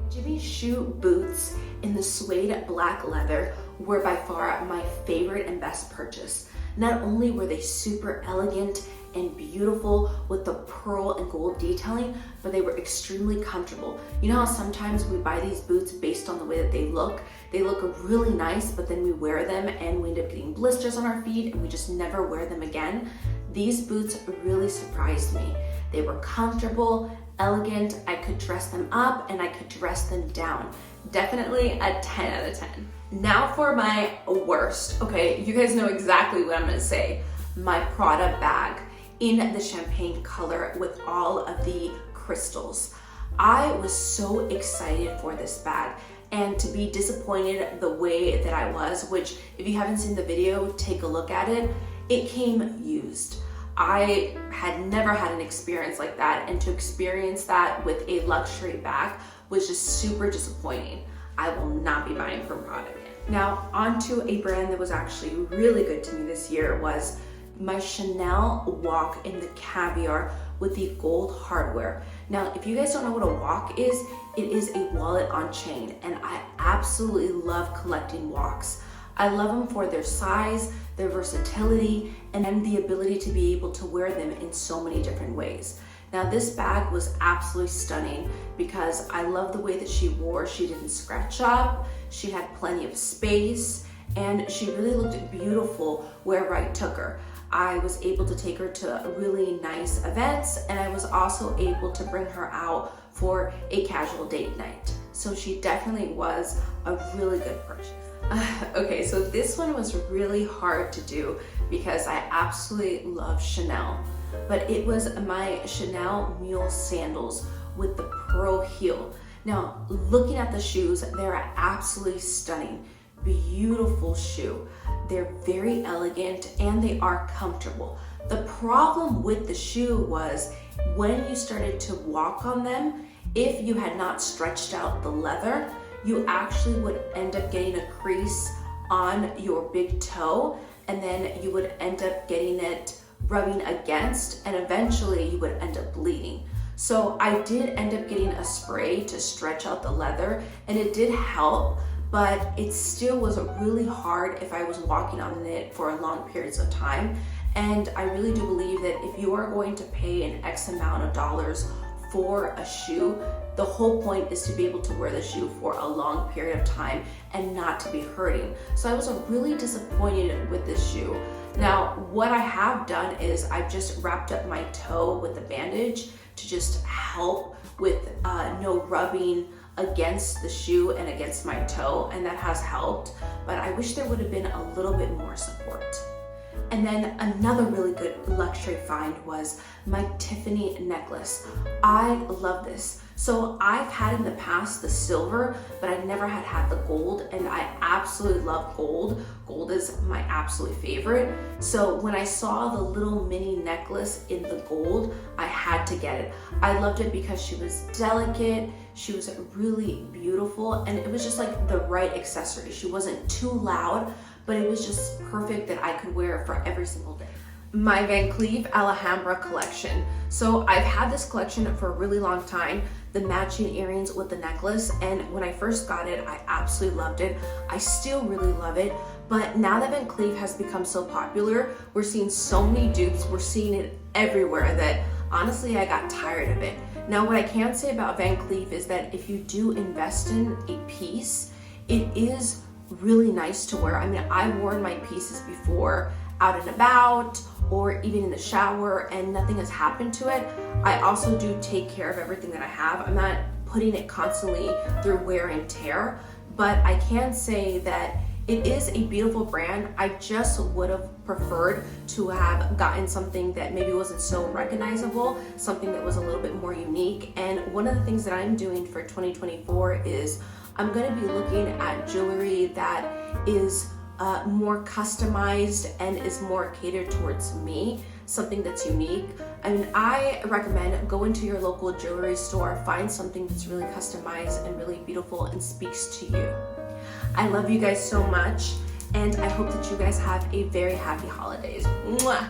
Jimmy Choo boots in the suede black leather were by far my favorite and best purchase. Not only were they super elegant and beautiful with the pearl and gold detailing, but they were extremely comfortable. You know how sometimes we buy these boots based on the way that they look? They look really nice, but then we wear them and we end up getting blisters on our feet and we just never wear them again. These boots really surprised me. They were comfortable, elegant, I could dress them up and I could dress them down. Definitely a 10 out of 10. Now for my worst. Okay, you guys know exactly what I'm gonna say. My Prada bag in the champagne color with all of the crystals. I was so excited for this bag, and to be disappointed the way that I was, which if you haven't seen the video, take a look at it. It came used. I had never had an experience like that, and to experience that with a luxury bag was just super disappointing. I will not be buying from Prada again. Now onto a brand that was actually really good to me this year was my Chanel Walk in the caviar with the gold hardware. Now, if you guys don't know what a walk is, it is a wallet on chain, and I absolutely love collecting walks. I love them for their size, their versatility, and then the ability to be able to wear them in so many different ways. Now, this bag was absolutely stunning because I love the way that she wore. She didn't scratch up, she had plenty of space, and she really looked beautiful wherever I took her. I was able to take her to really nice events, and I was also able to bring her out for a casual date night. So she definitely was a really good purchase. Okay, so this one was really hard to do because I absolutely love Chanel, but it was my Chanel Mule sandals with the pearl heel. Now, looking at the shoes, they're absolutely stunning. Beautiful shoe. They're very elegant and they are comfortable. The problem with the shoe was when you started to walk on them, if you had not stretched out the leather, you actually would end up getting a crease on your big toe, and then you would end up getting it rubbing against, and eventually you would end up bleeding. So I did end up getting a spray to stretch out the leather, and it did help, but it still was really hard if I was walking on it for long periods of time. And I really do believe that if you are going to pay an X amount of dollars for a shoe, the whole point is to be able to wear the shoe for a long period of time and not to be hurting. So I was really disappointed with this shoe. Now, what I have done is I've just wrapped up my toe with a bandage to just help with no rubbing against the shoe and against my toe, and that has helped, but I wish there would have been a little bit more support. And then another really good luxury find was my Tiffany necklace. I love this. So I've had in the past the silver, but I never had the gold, and I absolutely love gold. Gold is my absolute favorite. So when I saw the little mini necklace in the gold, I had to get it. I loved it because she was delicate, she was really beautiful, and it was just like the right accessory. She wasn't too loud, but it was just perfect that I could wear it for every single day. My Van Cleef Alhambra collection. So I've had this collection for a really long time, the matching earrings with the necklace, and when I first got it, I absolutely loved it. I still really love it, but now that Van Cleef has become so popular, we're seeing so many dupes, we're seeing it everywhere that honestly I got tired of it. Now what I can say about Van Cleef is that if you do invest in a piece, it is really nice to wear. I mean, I've worn my pieces before out and about or even in the shower and nothing has happened to it. I also do take care of everything that I have. I'm not putting it constantly through wear and tear, but I can say that it is a beautiful brand. I just would have preferred to have gotten something that maybe wasn't so recognizable, something that was a little bit more unique. And one of the things that I'm doing for 2024 is I'm gonna be looking at jewelry that is more customized and is more catered towards me, something that's unique. I mean, I recommend go into your local jewelry store, find something that's really customized and really beautiful and speaks to you. I love you guys so much, and I hope that you guys have a very happy holidays. Mwah!